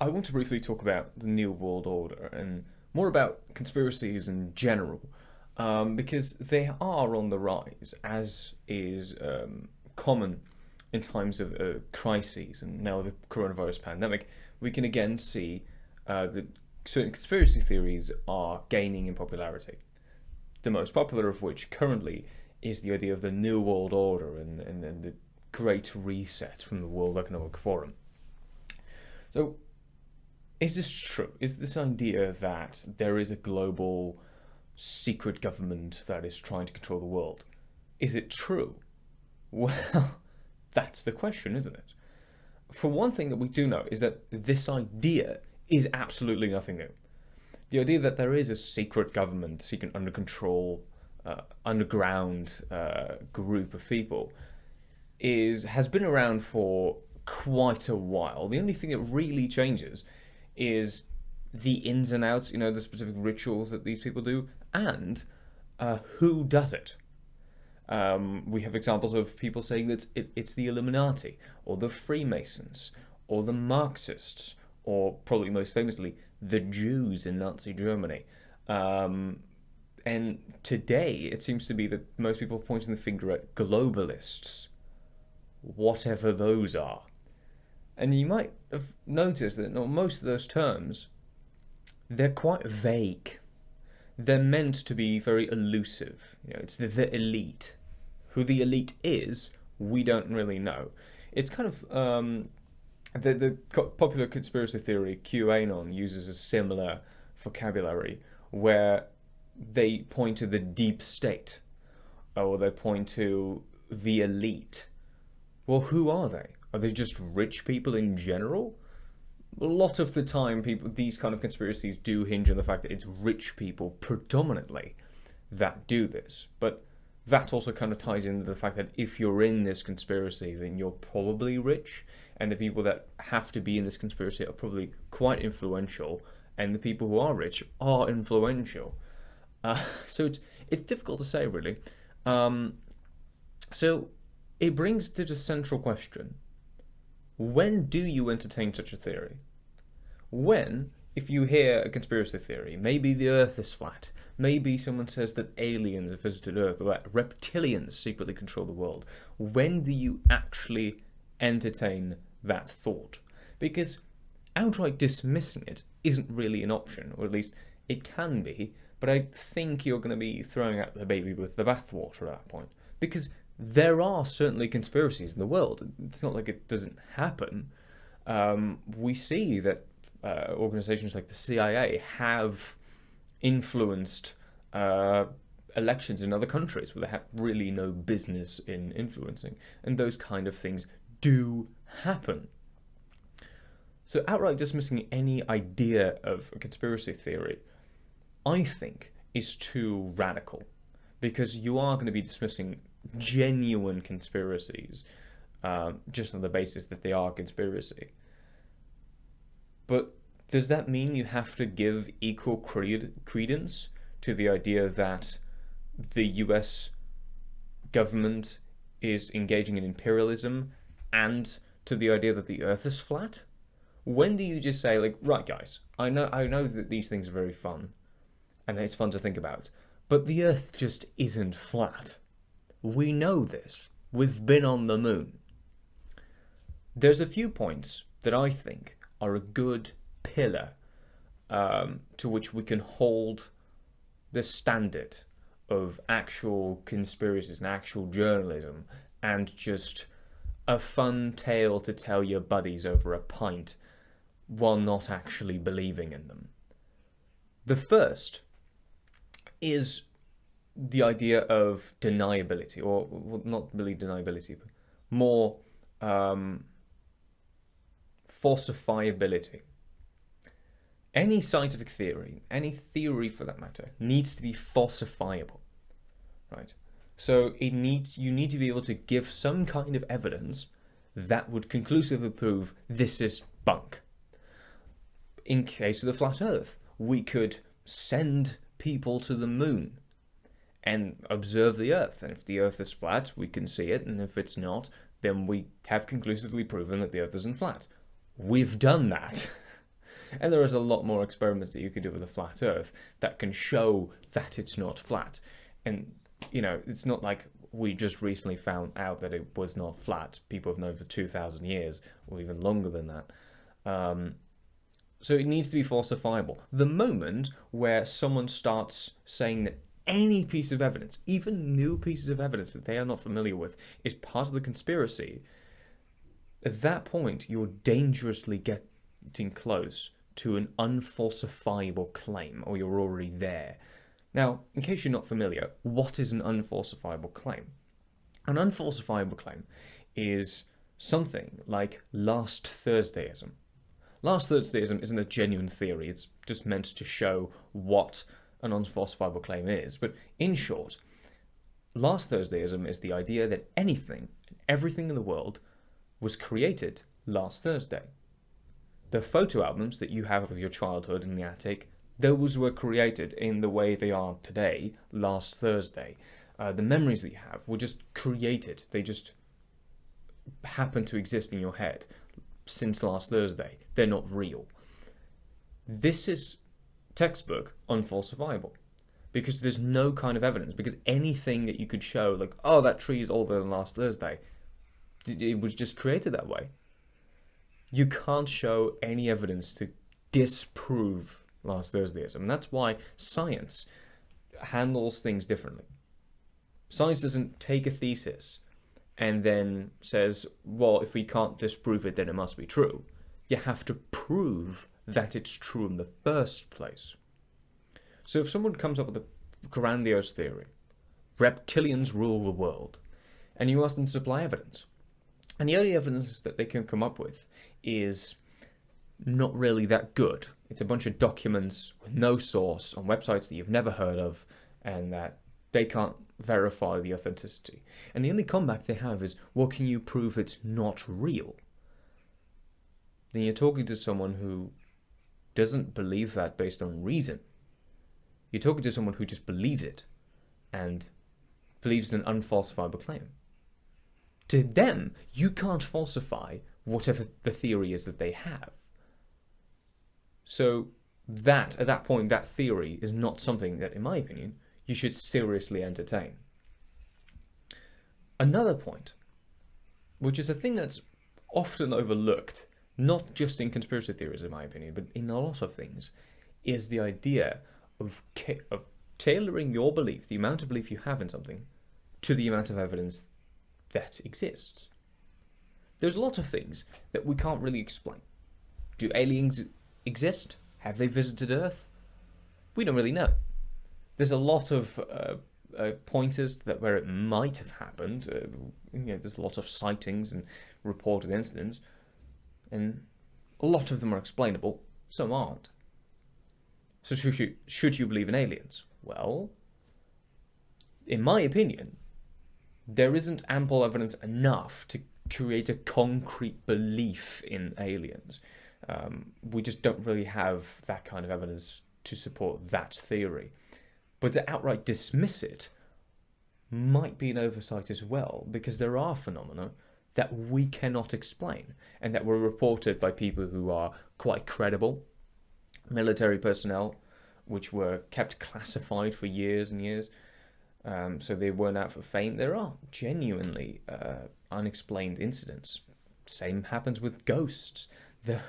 I want to briefly talk about the New World Order and more about conspiracies in general, because they are on the rise, as is common in times of crises, and now the coronavirus pandemic. We can again see that certain conspiracy theories are gaining in popularity. The most popular of which currently is the idea of the New World Order and the Great Reset from the World Economic Forum. So, is this true? Is this idea that there is a global secret government that is trying to control the world? Is it true? Well, that's the question, isn't it? For one thing that we do know is that this idea is absolutely nothing new. The idea that there is a secret government, secret under control, underground group of people has been around for quite a while. The only thing that really changes is the ins and outs, the specific rituals that these people do, and who does it. We have examples of people saying that it's the Illuminati, or the Freemasons, or the Marxists, or probably most famously, the Jews in Nazi Germany. And today, it seems to be that most people are pointing the finger at globalists, whatever those are. And you might have noticed that most of those terms, they're quite vague. They're meant to be very elusive. It's the elite. Who the elite is, we don't really know. It's kind of the popular conspiracy theory QAnon uses a similar vocabulary where they point to the deep state, or they point to the elite. Well, who are they? Are they just rich people in general? A lot of the time, these kind of conspiracies do hinge on the fact that it's rich people predominantly that do this. But that also kind of ties into the fact that if you're in this conspiracy, then you're probably rich, and the people that have to be in this conspiracy are probably quite influential, and the people who are rich are influential. So it's difficult to say, really. So it brings to the central question. When do you entertain such a theory? When, if you hear a conspiracy theory, maybe the Earth is flat, maybe someone says that aliens have visited Earth, or that reptilians secretly control the world, when do you actually entertain that thought? Because outright dismissing it isn't really an option, or at least it can be, but I think you're going to be throwing out the baby with the bathwater at that point. Because there are certainly conspiracies in the world. It's not like it doesn't happen. We see that organizations like the CIA have influenced elections in other countries where they have really no business in influencing. And those kind of things do happen. So outright dismissing any idea of a conspiracy theory, I think, is too radical. Because you are going to be dismissing genuine conspiracies just on the basis that they are conspiracy. But does that mean you have to give equal credence to the idea that the US government is engaging in imperialism and to the idea that the Earth is flat? When do you just say, like, right, guys, I know that these things are very fun and it's fun to think about, but the Earth just isn't flat. We know this. We've been on the moon. There's a few points that I think are a good pillar to which we can hold the standard of actual conspiracies and actual journalism and just a fun tale to tell your buddies over a pint while not actually believing in them. The first is the idea of deniability, or well, not really deniability, but more falsifiability. Any scientific theory, any theory for that matter, needs to be falsifiable, right? So you need to be able to give some kind of evidence that would conclusively prove this is bunk. In case of the flat Earth, we could send people to the moon and observe the Earth. And if the Earth is flat, we can see it. And if it's not, then we have conclusively proven that the Earth isn't flat. We've done that. And there is a lot more experiments that you could do with a flat Earth that can show that it's not flat. And, it's not like we just recently found out that it was not flat. People have known for 2,000 years, or even longer than that. So it needs to be falsifiable. The moment where someone starts saying that any piece of evidence, even new pieces of evidence that they are not familiar with, is part of the conspiracy, at that point, you're dangerously getting close to an unfalsifiable claim, or you're already there. Now, in case you're not familiar, what is an unfalsifiable claim? An unfalsifiable claim is something like last Thursdayism. Last Thursdayism isn't a genuine theory, it's just meant to show what an unfalsifiable claim is. But in short, last Thursdayism is the idea that anything and everything in the world was created last Thursday. The photo albums that you have of your childhood in the attic, those were created in the way they are today, last Thursday. The memories that you have were just created. They just happen to exist in your head since last Thursday. They're not real. This is textbook unfalsifiable because there's no kind of evidence, because anything that you could show, like, oh, that tree is older than last Thursday, it was just created that way. You can't show any evidence to disprove last Thursdayism. And that's why science handles things differently. Science doesn't take a thesis and then says, well, if we can't disprove it, then it must be true. You have to prove that it's true in the first place. So if someone comes up with a grandiose theory, reptilians rule the world, and you ask them to supply evidence, and the only evidence that they can come up with is not really that good. It's a bunch of documents with no source on websites that you've never heard of, and that they can't verify the authenticity. And the only comeback they have is, what can you prove it's not real? Then you're talking to someone who doesn't believe that based on reason. You're talking to someone who just believes it and believes in an unfalsifiable claim. To them, you can't falsify whatever the theory is that they have. So that, at that point, that theory is not something that, in my opinion, you should seriously entertain. Another point, which is a thing that's often overlooked, not just in conspiracy theories, in my opinion, but in a lot of things, is the idea of tailoring your belief, the amount of belief you have in something, to the amount of evidence that exists. There's a lot of things that we can't really explain. Do aliens exist? Have they visited Earth? We don't really know. There's a lot of pointers that where it might have happened. There's a lot of sightings and reported incidents, and a lot of them are explainable, some aren't. So should you believe in aliens? Well, in my opinion, there isn't ample evidence enough to create a concrete belief in aliens. We just don't really have that kind of evidence to support that theory. But to outright dismiss it might be an oversight as well, because there are phenomena that we cannot explain and that were reported by people who are quite credible, military personnel, which were kept classified for years and years, so they weren't out for fame. There are genuinely unexplained incidents. Same happens with ghosts.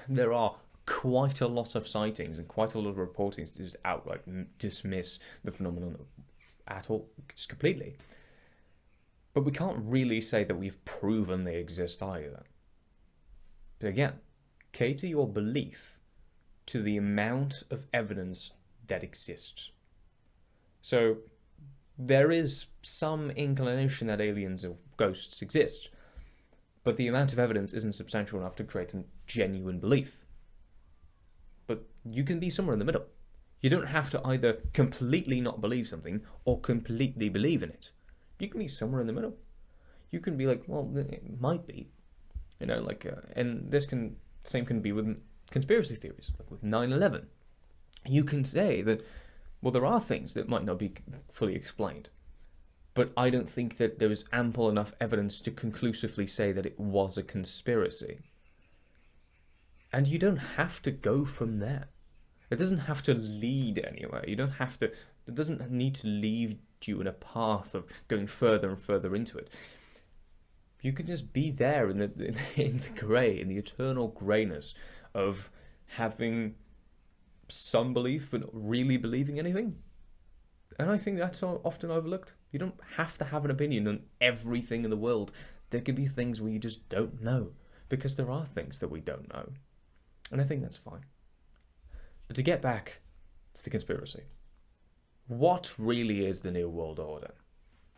There are quite a lot of sightings and quite a lot of reportings to just outright dismiss the phenomenon at all, just completely. But we can't really say that we've proven they exist either. But again, cater your belief to the amount of evidence that exists. So there is some inclination that aliens or ghosts exist, but the amount of evidence isn't substantial enough to create a genuine belief. But you can be somewhere in the middle. You don't have to either completely not believe something or completely believe in it. You can be somewhere in the middle. You can be like, well, it might be, and same can be with conspiracy theories, like with 9/11. You can say that, well, there are things that might not be fully explained, but I don't think that there is ample enough evidence to conclusively say that it was a conspiracy. And you don't have to go from there. It doesn't have to lead anywhere. You don't have to, it doesn't need to lead you in a path of going further and further into it. You can just be there in the grey, in the eternal greyness of having some belief but not really believing anything. And I think that's often overlooked. You don't have to have an opinion on everything in the world. There can be things where you just don't know, because there are things that we don't know. And I think that's fine. But to get back to the conspiracy, what really is the New World Order?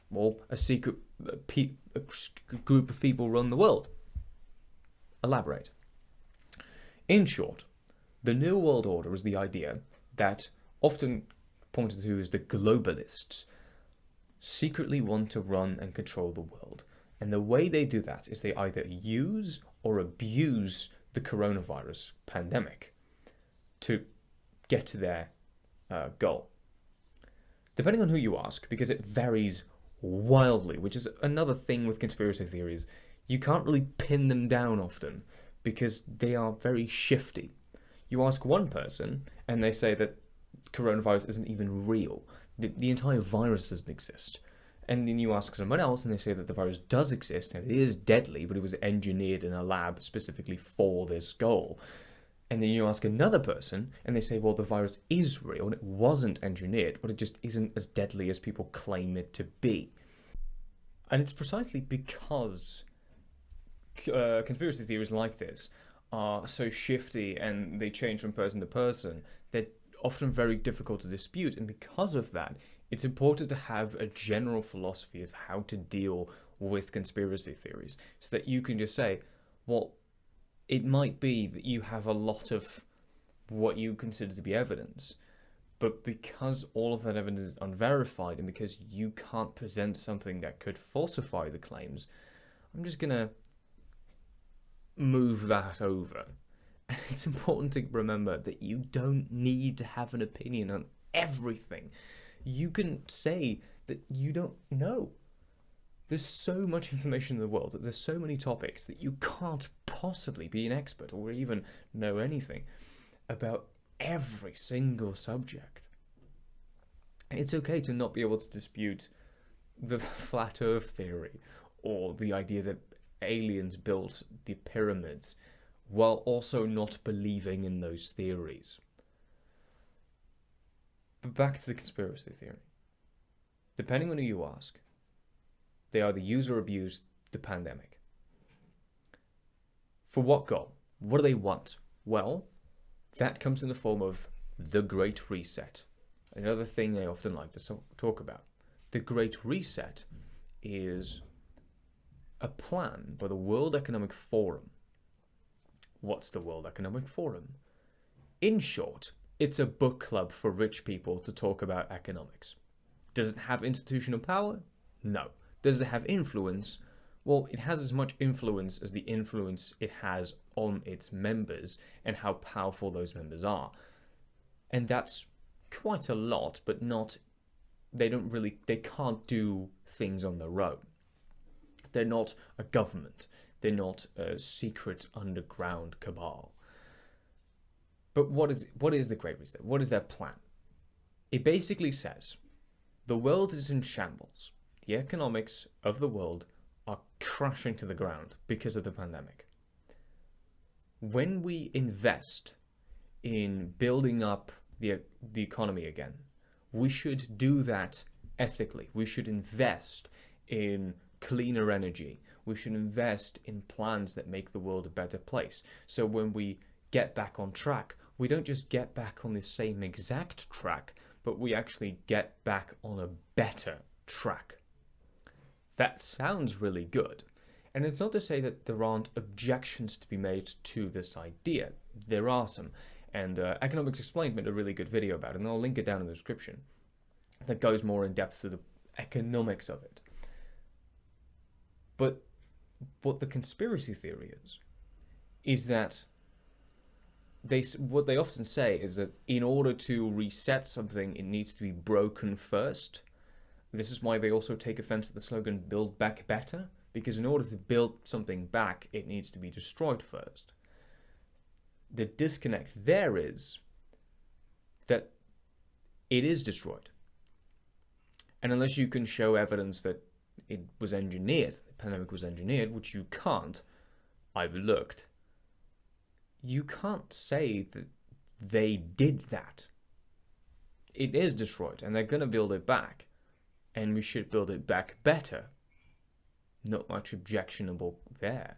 Well, a secret group of people run the world. Elaborate. In short, the New World Order is the idea that, often pointed to as the globalists, secretly want to run and control the world. And the way they do that is they either use or abuse the coronavirus pandemic to get to their goal. Depending on who you ask, because it varies wildly, which is another thing with conspiracy theories. You can't really pin them down often because they are very shifty. You ask one person and they say that coronavirus isn't even real. The entire virus doesn't exist. And then you ask someone else and they say that the virus does exist and it is deadly, but it was engineered in a lab specifically for this goal. And then you ask another person and they say, well, the virus is real and it wasn't engineered, but it just isn't as deadly as people claim it to be. And it's precisely because conspiracy theories like this are so shifty and they change from person to person, they're often very difficult to dispute. And because of that, it's important to have a general philosophy of how to deal with conspiracy theories so that you can just say, well, it might be that you have a lot of what you consider to be evidence, but because all of that evidence is unverified and because you can't present something that could falsify the claims, I'm just going to move that over. And it's important to remember that you don't need to have an opinion on everything. You can say that you don't know. There's so much information in the world, that there's so many topics that you can't possibly be an expert or even know anything about every single subject. It's okay to not be able to dispute the flat earth theory or the idea that aliens built the pyramids while also not believing in those theories. But back to the conspiracy theory. Depending on who you ask, they either use or abuse the pandemic. For what goal? What do they want? Well, that comes in the form of the Great Reset. Another thing they often like to talk about. The Great Reset is a plan by the World Economic Forum. What's the World Economic Forum? In short, it's a book club for rich people to talk about economics. Does it have institutional power? No. Does it have influence? Well, it has as much influence as the influence it has on its members and how powerful those members are. And that's quite a lot, but not, they can't do things on their own. They're not a government. They're not a secret underground cabal. But what is the Great Reset? What is their plan? It basically says the world is in shambles. The economics of the world are crashing to the ground because of the pandemic. When we invest in building up the economy again, we should do that ethically. We should invest in cleaner energy. We should invest in plans that make the world a better place. So when we get back on track, we don't just get back on the same exact track, but we actually get back on a better track. That sounds really good. And it's not to say that there aren't objections to be made to this idea. There are some. And Economics Explained made a really good video about it, and I'll link it down in the description, that goes more in depth to the economics of it. But what the conspiracy theory is that what they often say is that in order to reset something, it needs to be broken first. This is why they also take offense at the slogan, build back better, because in order to build something back, it needs to be destroyed first. the disconnect there is that it is destroyed. And unless you can show evidence that it was engineered, the pandemic was engineered, which you can't, I've looked, you can't say that they did that. It is destroyed, and they're going to build it back, and we should build it back better. Not much objectionable there.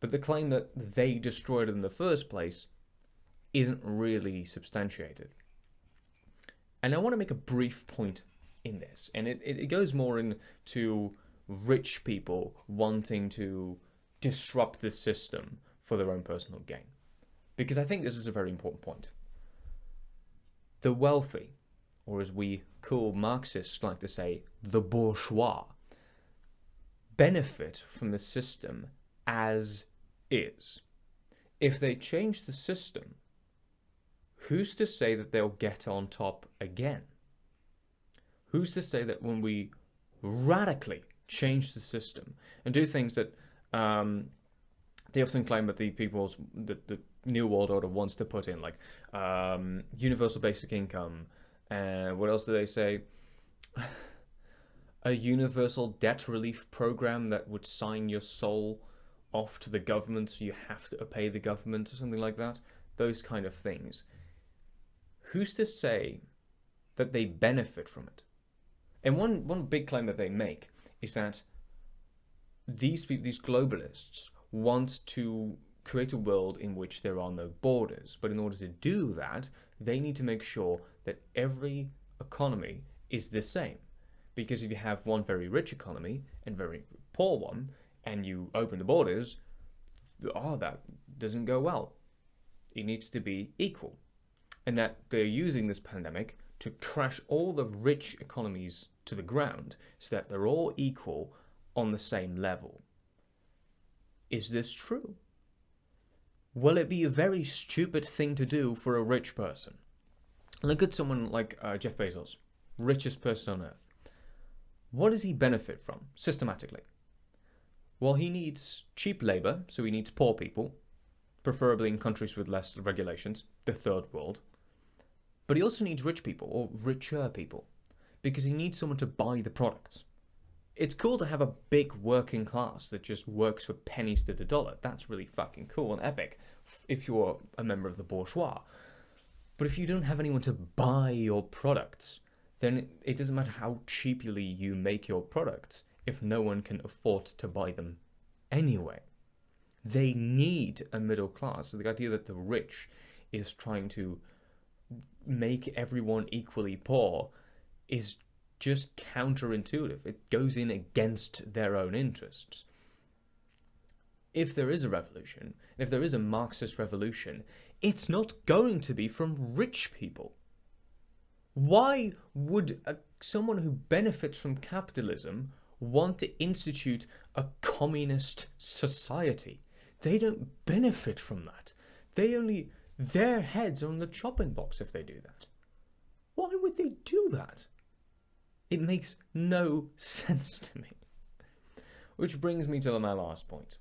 But the claim that they destroyed it in the first place isn't really substantiated. And I want to make a brief point in this, and it goes more into rich people wanting to disrupt the system for their own personal gain. Because I think this is a very important point. The wealthy, or as we cool Marxists like to say, the bourgeois, benefit from the system as is. If they change the system, who's to say that they'll get on top again? Who's to say that when we radically change the system and do things that they often claim that the New World Order wants to put in, like universal basic income, and what else do they say? A universal debt relief program that would sign your soul off to the government, so you have to pay the government or something like that. Those kind of things. Who's to say that they benefit from it? And one big claim that they make is that these globalists want to create a world in which there are no borders. But in order to do that, they need to make sure that every economy is the same. Because if you have one very rich economy and very poor one, and you open the borders, that doesn't go well. It needs to be equal. And that they're using this pandemic to crash all the rich economies to the ground so that they're all equal on the same level. Is this true? Will it be a very stupid thing to do for a rich person? Look at someone like Jeff Bezos, richest person on earth. What does he benefit from systematically? Well, he needs cheap labor, so he needs poor people, preferably in countries with less regulations, the third world. But he also needs rich people, or richer people, because he needs someone to buy the products. It's cool to have a big working class that just works for pennies to the dollar. That's really fucking cool and epic if you're a member of the bourgeois. But if you don't have anyone to buy your products, then it doesn't matter how cheaply you make your products if no one can afford to buy them anyway. They need a middle class. So the idea that the rich is trying to make everyone equally poor is just counterintuitive. It goes in against their own interests. If there is a revolution, if there is a Marxist revolution, it's not going to be from rich people. Why would someone who benefits from capitalism want to institute a communist society? They don't benefit from that. Their heads are on the chopping block if they do that. Why would they do that? It makes no sense to me. Which brings me to my last point.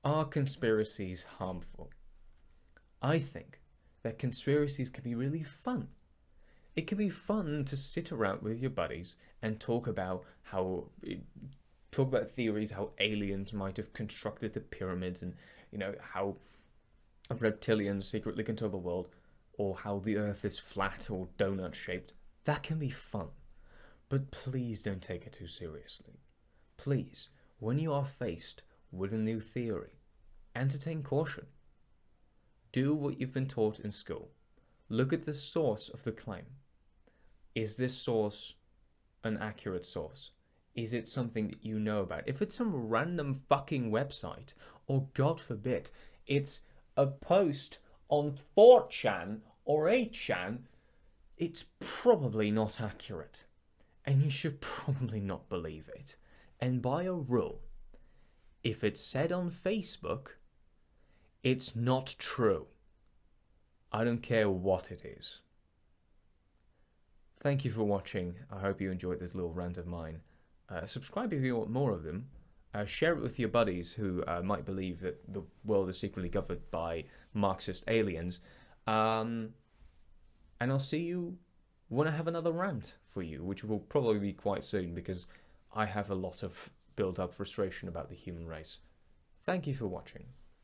Are conspiracies harmful? I think that conspiracies can be really fun. It can be fun to sit around with your buddies and talk about theories, how aliens might have constructed the pyramids, and how reptilians secretly control the world, or how the earth is flat or donut shaped. That can be fun. But please don't take it too seriously. Please, when you are faced with a new theory, entertain caution. Do what you've been taught in school. Look at the source of the claim. Is this source an accurate source? Is it something that you know about? If it's some random fucking website, or God forbid, it's a post on 4chan or 8chan, it's probably not accurate. And you should probably not believe it. And by a rule, if it's said on Facebook, it's not true. I don't care what it is. Thank you for watching. I hope you enjoyed this little rant of mine. Subscribe if you want more of them. Share it with your buddies who might believe that the world is secretly governed by Marxist aliens. And I'll see you when I have another rant for you, which will probably be quite soon because I have a lot of built up frustration about the human race. Thank you for watching.